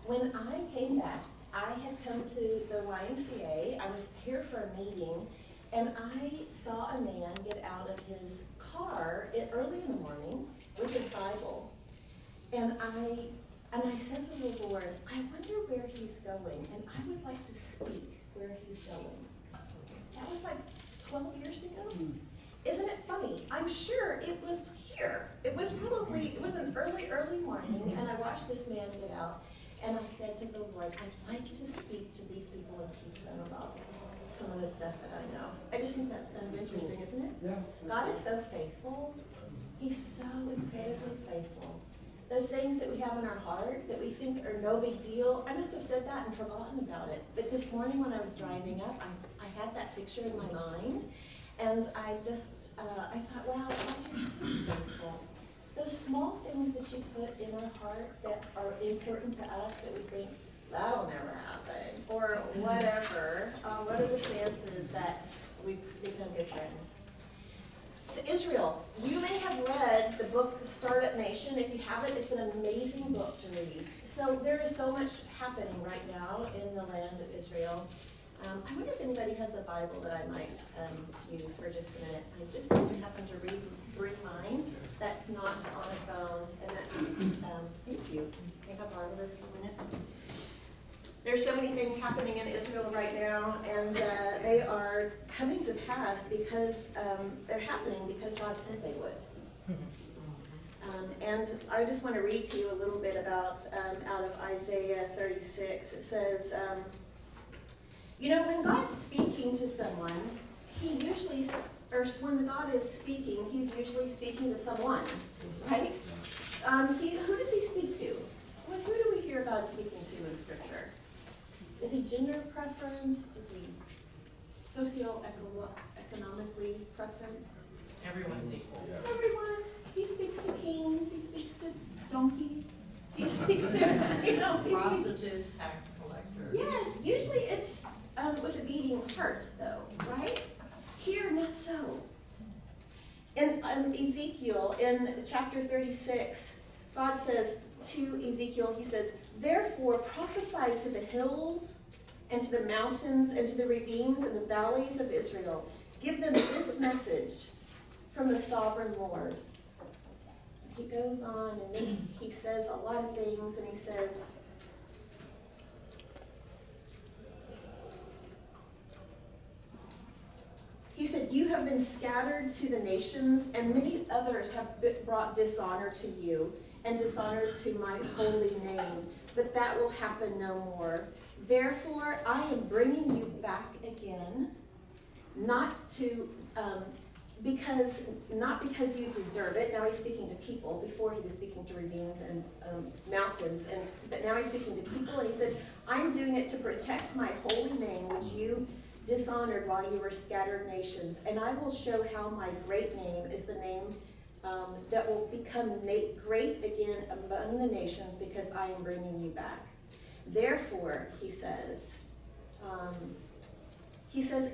when I came back, I had come to the YMCA. I was here for a meeting, and I saw a man get out of his car early in the morning with his Bible. And I said to the Lord, I wonder where he's going, and I would like to speak where he's going. That was like 12 years ago. Isn't it funny? I'm sure it was here. It was an early morning, and I watched this man get out, and I said to the Lord, I'd like to speak to these people and teach them about some of the stuff that I know. I just think that's kind of interesting, isn't it? Yeah. God is so faithful. He's so incredibly faithful. Those things that we have in our heart that we think are no big deal, I must have said that and forgotten about it. But this morning when I was driving up, I had that picture in my mind. And I thought, wow, God, you're so faithful. Those small things that you put in our heart that are important to us that we think, that'll never happen, or whatever, what are the chances that we become good friends? So Israel, you may have read the book Startup Nation. If you haven't, it's an amazing book to read. So there is so much happening right now in the land of Israel. I wonder if anybody has a Bible that I might use for just a minute. I just happened to bring mine. That's not on a phone, and that just, thank you. Can I borrow this for a minute? There's so many things happening in Israel right now, and they are coming to pass because they're happening because God said they would. And I just want to read to you a little bit about out of Isaiah 36. It says, when God's speaking to someone, when God is speaking, he's usually speaking to someone, right? Who does he speak to? Who do we hear God speaking to in Scripture? Is he gender preferenced? Is he socio-economically preferenced? Everyone's equal. Everyone. He speaks to kings. He speaks to donkeys. He speaks to, Prostitutes, tax collectors. Yes, usually it's with a beating heart, though, right? Here, not so. In Ezekiel, in chapter 36, God says to Ezekiel, he says, therefore prophesy to the hills and to the mountains and to the ravines and the valleys of Israel. Give them this message from the sovereign Lord. He goes on and then he says a lot of things, and he says, you have been scattered to the nations, and many others have brought dishonor to you and dishonor to my holy name, but that will happen no more. Therefore, I am bringing you back again, not because you deserve it. Now he's speaking to people. Before he was speaking to ravines and mountains, but now he's speaking to people, and he said, I'm doing it to protect my holy name, which you dishonored while you were scattered nations, and I will show how my great name is the name that will become great again among the nations, because I am bringing you back. Therefore, he says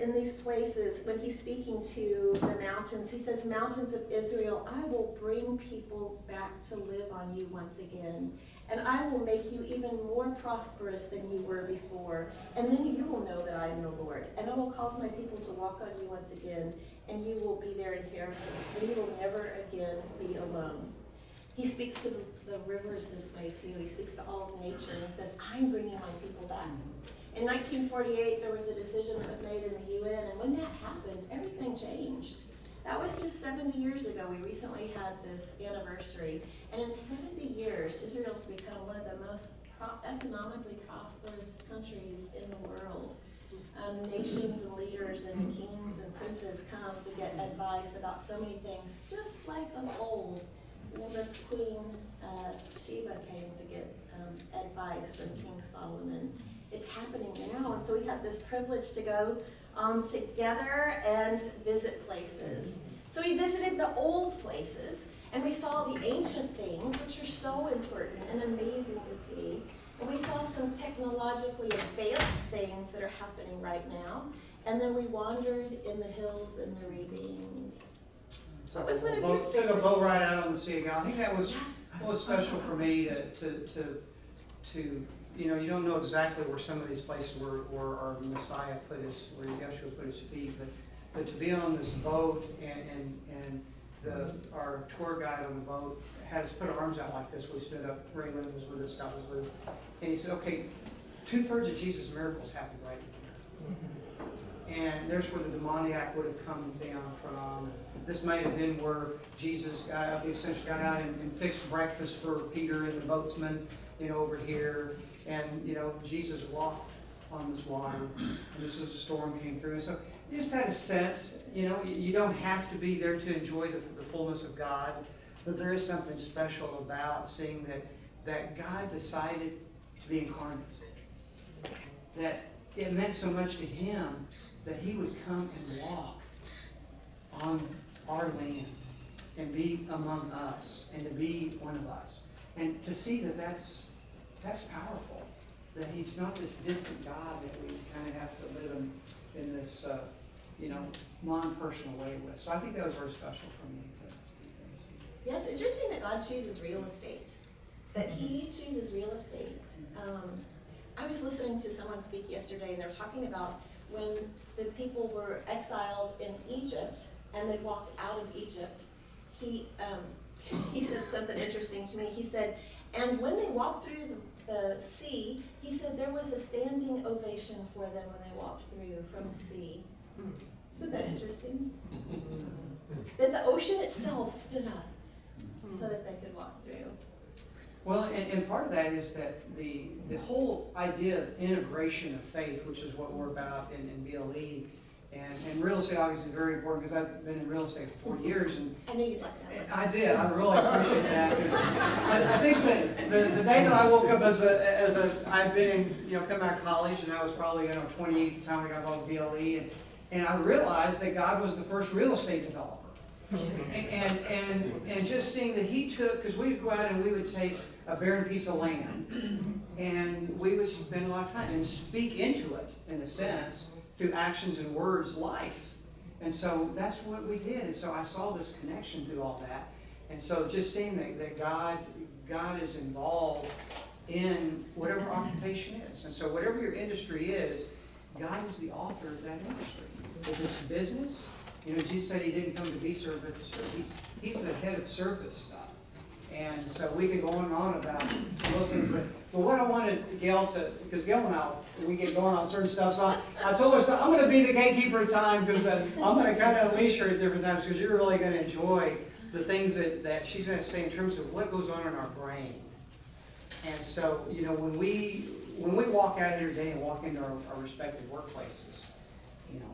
in these places, when he's speaking to the mountains, he says, mountains of Israel, I will bring people back to live on you once again. And I will make you even more prosperous than you were before. And then you will know that I am the Lord. And I will cause my people to walk on you once again, and you will be their inheritance. And you will never again be alone. He speaks to the rivers this way too. He speaks to all of nature, and he says, I'm bringing my people back. In 1948, there was a decision that was made in the UN, and when that happened, everything changed. That was just 70 years ago. We recently had this anniversary. And in 70 years, Israel's become one of the most economically prosperous countries in the world. Nations and leaders and kings and princes come to get advice about so many things, just like of old. Remember Queen Sheba came to get advice from King Solomon. It's happening now, and so we had this privilege to go together and visit places. So we visited the old places, and we saw the ancient things, which are so important and amazing to see. And we saw some technologically advanced things that are happening right now. And then we wandered in the hills and the ravines. What was one of your Took a favorite? boat ride out on the Sea of Galilee. I think that was special for me to you don't know exactly where some of these places where our Messiah put his, where Yeshua put his feet, but to be on this boat and our tour guide on the boat had us put our arms out like this. We stood up, Raylan was with us, Scott was with us, and he said, okay, 2/3 of Jesus' miracles happened right here. And there's where the demoniac would have come down from. This might have been where Jesus got out, the essentially got out and fixed breakfast for Peter and the boatsman, over here. And, Jesus walked on this water, and this was a storm came through. And so you just had a sense, you don't have to be there to enjoy the fullness of God, but there is something special about seeing that God decided to be incarnate. That it meant so much to him that he would come and walk on our land and be among us and to be one of us. And to see that's powerful. That he's not this distant God that we kind of have to live in this, non-personal way with. So I think that was very special for me to see. Yeah, it's interesting that God chooses real estate. That he chooses real estate. I was listening to someone speak yesterday, and they were talking about when the people were exiled in Egypt and they walked out of Egypt. He said something interesting to me. He said, and when they walked through the sea, he said there was a standing ovation for them when they walked through from the sea. Isn't that interesting? That the ocean itself stood up so that they could walk through. Well, and part of that is that the whole idea of integration of faith, which is what we're about in BLE, and real estate obviously is very important because I've been in real estate for 4 years. And I knew you'd like that. I did. I really appreciate that. Because I think that the day that I woke up I've been in, coming out of college, and I was probably, 28 at the time I got involved with BLE, and I realized that God was the first real estate developer. And just seeing that he took, because we would go out and we would take a barren piece of land, and we would spend a lot of time and speak into it, in a sense, through actions and words, life. And so that's what we did. And so I saw this connection through all that. And so just seeing that God is involved in whatever occupation is. And so whatever your industry is, God is the author of that industry. If it's business, Jesus said he didn't come to be served, but to serve. He's the head of service stuff. And so we could go on and on about those things. But what I wanted Gayle to, because Gayle and I, we get going on certain stuff, so I told her, I'm going to be the gatekeeper of time, because I'm going to kind of unleash her at different times, because you're really going to enjoy the things that she's going to say in terms of what goes on in our brain. And so, when we walk out here today and walk into our respective workplaces,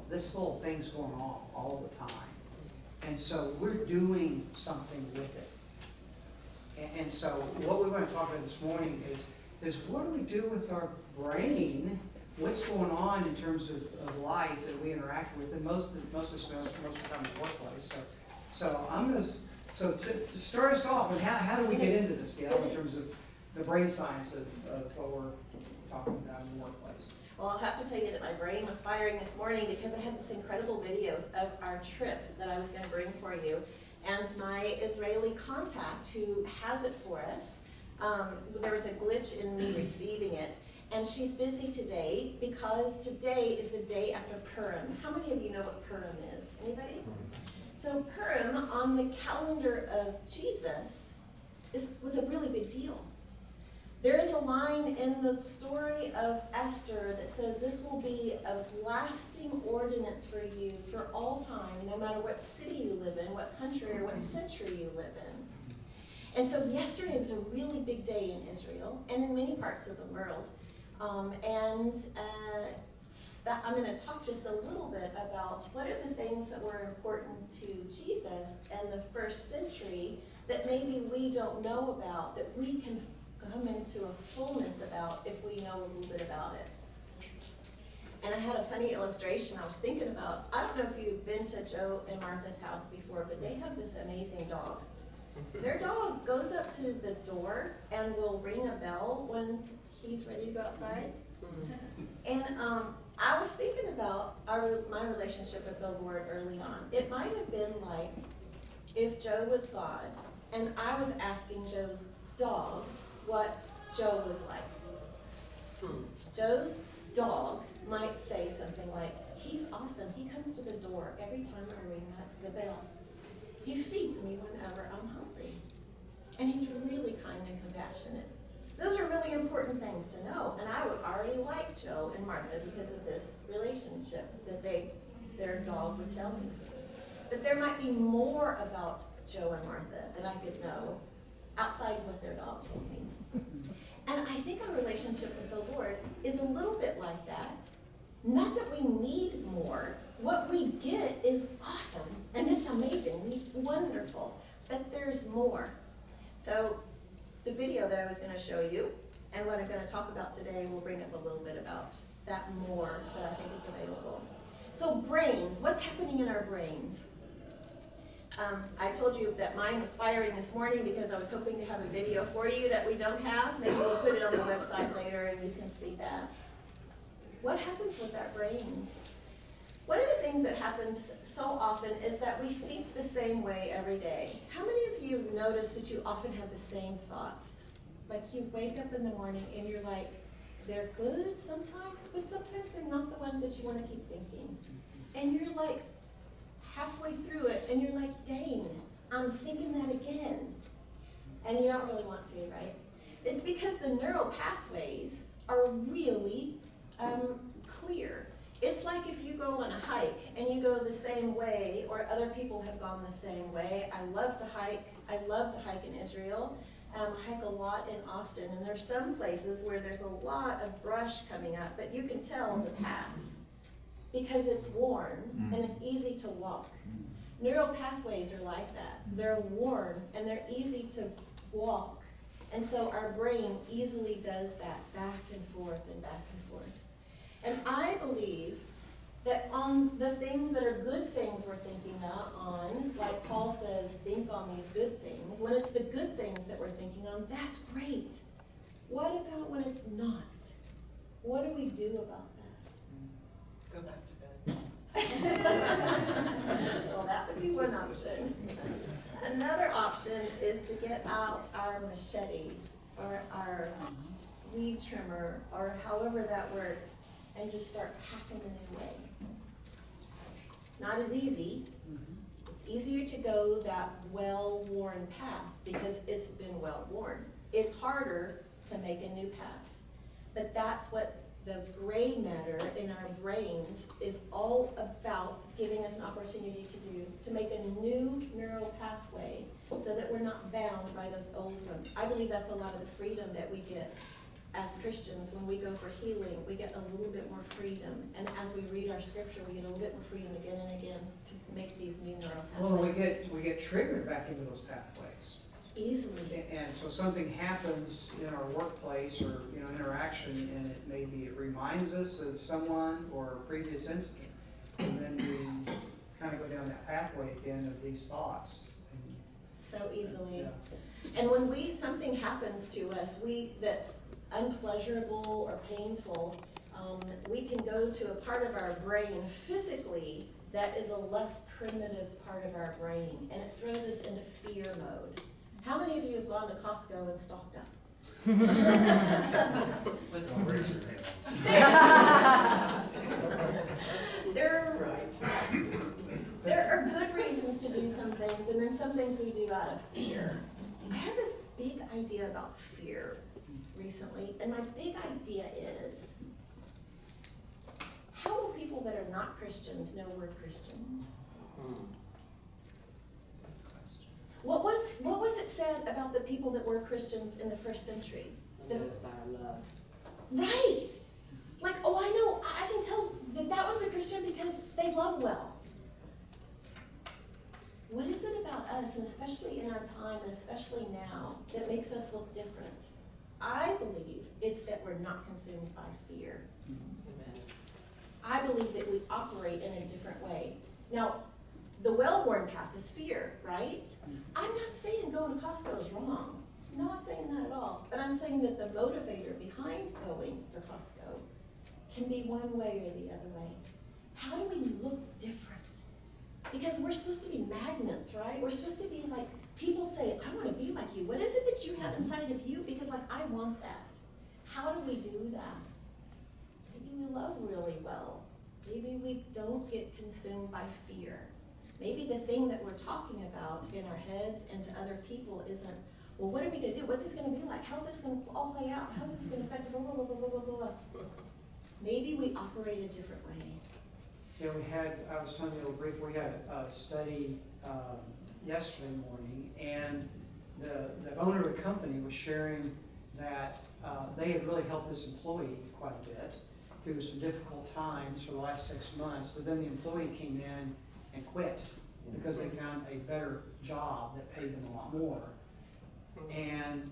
this little thing's going on all the time. And so we're doing something with it. And so what we want to talk about this morning is what do we do with our brain? What's going on in terms of life that we interact with? And most of the time in the workplace. So to start us off, and how do we get into this, Gayle, in terms of the brain science of what we're talking about in the workplace? Well, I'll have to tell you that my brain was firing this morning because I had this incredible video of our trip that I was going to bring for you. And my Israeli contact who has it for us, there was a glitch in me receiving it. And she's busy today because today is the day after Purim. How many of you know what Purim is? Anybody? So Purim on the calendar of Jesus was a really big deal. There is a line in the story of Esther that says this will be a lasting ordinance for you for all time, no matter what city you live in, what country or what century you live in. And so yesterday was a really big day in Israel and in many parts of the world. I'm going to talk just a little bit about what are the things that were important to Jesus and the first century that maybe we don't know about, that we can come into a fullness about if we know a little bit about it. And I had a funny illustration I was thinking about. I don't know if you've been to Joe and Martha's house before, but they have this amazing dog. Their dog goes up to the door and will ring a bell when he's ready to go outside. And I was thinking about my relationship with the Lord early on. It might have been like if Joe was God and I was asking Joe's dog what Joe was like. Joe's dog might say something like, he's awesome. He comes to the door every time I ring the bell. He feeds me whenever I'm hungry. And he's really kind and compassionate. Those are really important things to know. And I would already like Joe and Martha because of this relationship that their dog would tell me. But there might be more about Joe and Martha that I could know outside of what their dog told me. And I think our relationship with the Lord is a little bit like that. Not that we need more. What we get is awesome, and it's amazing, wonderful, but there's more. So the video that I was going to show you and what I'm going to talk about today will bring up a little bit about that more that I think is available. So brains, what's happening in our brains? I told you that mine was firing this morning because I was hoping to have a video for you that we don't have. Maybe we'll put it on the website later and you can see that. What happens with our brains? One of the things that happens so often is that we think the same way every day. How many of you notice that you often have the same thoughts? Like you wake up in the morning and you're like, they're good sometimes, but sometimes they're not the ones that you want to keep thinking. And you're like halfway through it and you're like, dang, I'm thinking that again. And you don't really want to, right? It's because the neural pathways are really clear. It's like if you go on a hike and you go the same way or other people have gone the same way. I love to hike. I love to hike in Israel. I hike a lot in Austin, and there's some places where there's a lot of brush coming up, but you can tell the path because it's worn and it's easy to walk. Neural pathways are like that. They're worn and they're easy to walk. And so our brain easily does that back and forth and back and forth. And I believe that on the things that are good things we're thinking on, like Paul says, think on these good things. When it's the good things that we're thinking on, that's great. What about when it's not? What do we do about that? Go back to bed. Well, that would be one option. Another option is to get out our machete or our weed trimmer or however that works and just start hacking a new way. It's not as easy. It's easier to go that well-worn path because it's been well-worn. It's harder to make a new path. But that's what the gray matter in our brains is all about, giving us an opportunity to do, to make a new neural pathway so that we're not bound by those old ones. I believe that's a lot of the freedom that we get as Christians. When we go for healing, we get a little bit more freedom. And as we read our scripture, we get a little bit more freedom again and again to make these new neural pathways. Well, we get triggered back into those pathways. Easily. And so something happens in our workplace or, interaction, and it reminds us of someone or a previous incident. And then we kind of go down that pathway again of these thoughts. So easily. Yeah. And when something happens to us, that's unpleasurable or painful, we can go to a part of our brain physically that is a less primitive part of our brain, and it throws us into fear mode. How many of you have gone to Costco and stocked up? Don't raise your hands. There are good reasons to do some things, and then some things we do out of fear. I had this big idea about fear recently, and my big idea is, how will people that are not Christians know we're Christians? What was it said about the people that were Christians in the first century? That was by love. Right! Like, oh, I know, I can tell that one's a Christian because they love well. What is it about us, and especially in our time, and especially now, that makes us look different? I believe it's that we're not consumed by fear. Amen. I believe that we operate in a different way. Now, the well-worn path is fear, right? I'm not saying going to Costco is wrong. I'm not saying that at all. But I'm saying that the motivator behind going to Costco can be one way or the other way. How do we look different? Because we're supposed to be magnets, right? We're supposed to be like, people say, I want to be like you. What is it that you have inside of you? Because I want that. How do we do that? love really well. Maybe we don't get consumed by fear. Maybe the thing that we're talking about in our heads and to other people isn't, well, what are we gonna do? What's this gonna be like? How's this gonna all play out? How's this gonna affect blah, blah, blah, blah, blah, blah, blah. Maybe we operate a different way. Yeah, I was telling you real brief, we had a study yesterday morning, and the owner of the company was sharing that they had really helped this employee quite a bit through some difficult times for the last 6 months, but then the employee came in and quit because they found a better job that paid them a lot more, and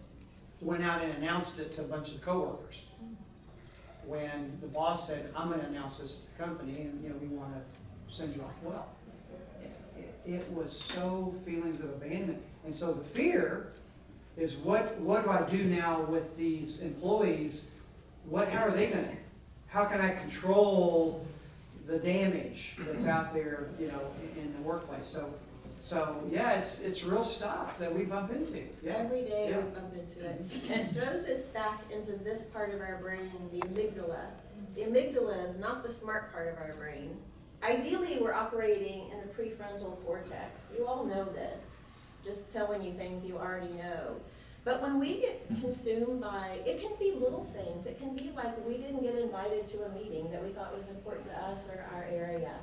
went out and announced it to a bunch of coworkers. When the boss said, I'm gonna announce this to the company, and, we wanna send you off well. It was so feelings of abandonment. And so the fear is, what do I do now with these employees? How can I control the damage that's out there, in the workplace? So yeah, it's real stuff that we bump into. Yeah. Every day Yeah. we bump into it. And it throws us back into this part of our brain, the amygdala. The amygdala is not the smart part of our brain. Ideally, we're operating in the prefrontal cortex. You all know this, just telling you things you already know. But when we get consumed by, it can be little things. It can be like we didn't get invited to a meeting that we thought was important to us or our area.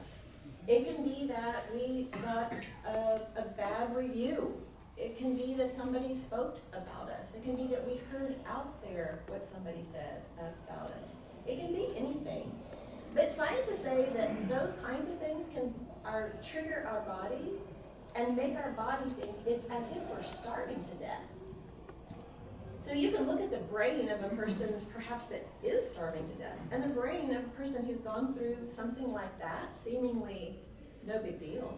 It can be that we got a bad review. It can be that somebody spoke about us. It can be that we heard out there what somebody said about us. It can be anything. But scientists say that those kinds of things can trigger our body and make our body think it's as if we're starving to death. So you can look at the brain of a person perhaps that is starving to death, and the brain of a person who's gone through something like that, seemingly no big deal.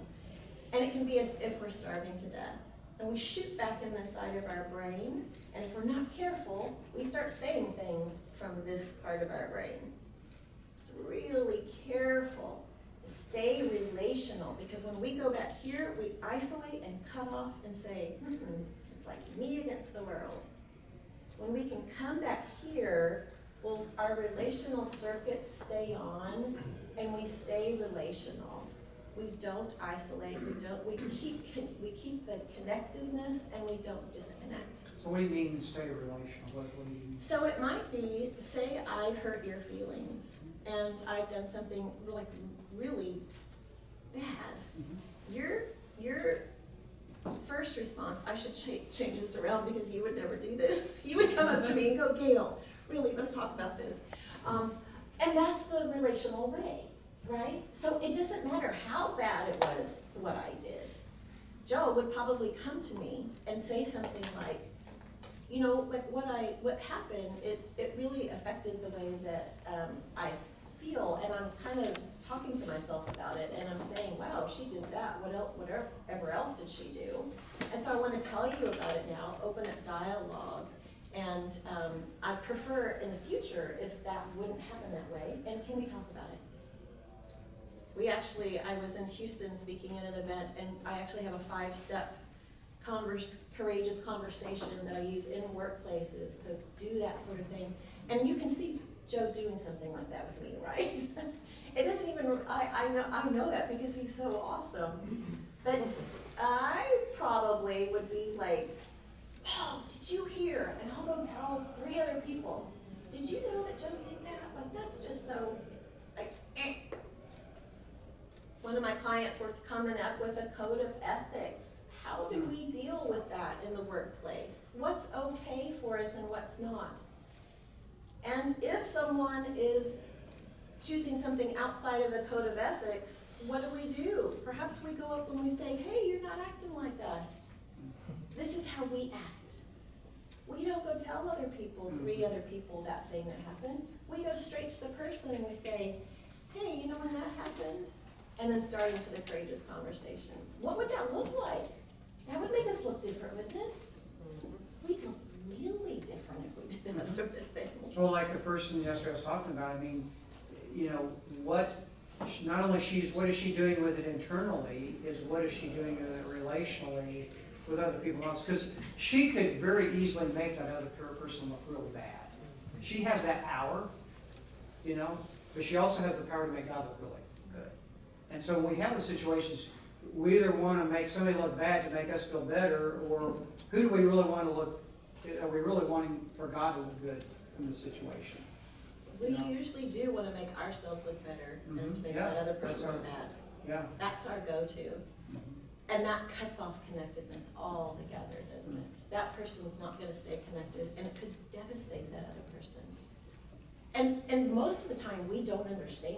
And it can be as if we're starving to death. And we shoot back in this side of our brain, and if we're not careful, we start saying things from this part of our brain. So really careful to stay relational, because when we go back here, we isolate and cut off and say, it's like me against the world. When we can come back here, our relational circuits stay on, and we stay relational. We don't isolate. We keep the connectedness, and we don't disconnect. So what do you mean stay relational? What do you mean? So it might be, say I've hurt your feelings, and I've done something really bad. Mm-hmm. Your first response, I should change this around because you would never do this. You would come up to me and go, Gayle, really, let's talk about this. And that's the relational way, right? So it doesn't matter how bad it was what I did. Joe would probably come to me and say something like, what happened, it really affected the way that I feel, and I'm kind of talking to myself about it, and I'm saying, wow, she did that, whatever else did she do? And so I want to tell you about it now, open up dialogue, and I prefer in the future if that wouldn't happen that way, and can we talk about it? I was in Houston speaking at an event, and I actually have a 5-step courageous conversation that I use in workplaces to do that sort of thing. And you can see Joe doing something like that with me, right? It doesn't even, I know that because he's so awesome. But I probably would be like, oh, did you hear? And I'll go tell 3 other people. Did you know that Joe did that? Like, that's just so, One of my clients were coming up with a code of ethics. How do we deal with that in the workplace? What's okay for us and what's not? And if someone is choosing something outside of the code of ethics, what do? Perhaps we go up and we say, hey, you're not acting like us. This is how we act. We don't go tell other people, 3 other people, that thing that happened. We go straight to the person and we say, hey, you know when that happened? And then start into the courageous conversations. What would that look like? That would make us look different, wouldn't it? We'd look really different if we did that sort of thing. Well, like the person yesterday I was talking about, what is she doing with it internally is what is she doing with it relationally with other people else? Because she could very easily make that other person look really bad. She has that power, but she also has the power to make God look really good. And so when we have the situations, we either want to make somebody look bad to make us feel better, or who do we really want to look, are we really wanting for God to look good in the situation? We usually do want to make ourselves look better and to make Yeah, that other that's person our- look bad. Yeah. That's our go-to. And that cuts off connectedness altogether, doesn't it? That person's not gonna stay connected, and it could devastate that other person. And most of the time, we don't understand.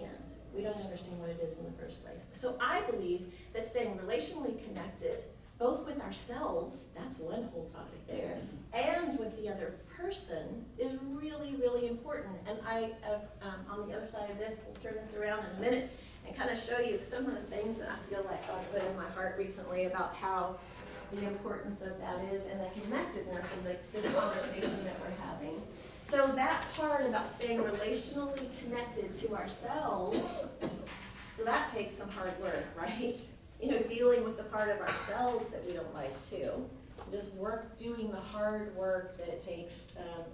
We don't understand what it is in the first place. So I believe that staying relationally connected, both with ourselves, that's one whole topic there, and with the other person is really, really important. And I have, on the other side of this, we'll turn this around in a minute and kind of show you some of the things that I feel like God's put in my heart recently about how the importance of that is and the connectedness of this conversation that we're having. So that part about staying relationally connected to ourselves, so that takes some hard work, right? You know, dealing with the part of ourselves that we don't like too. Just doing the hard work that it takes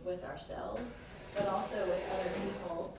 with ourselves, but also with other people.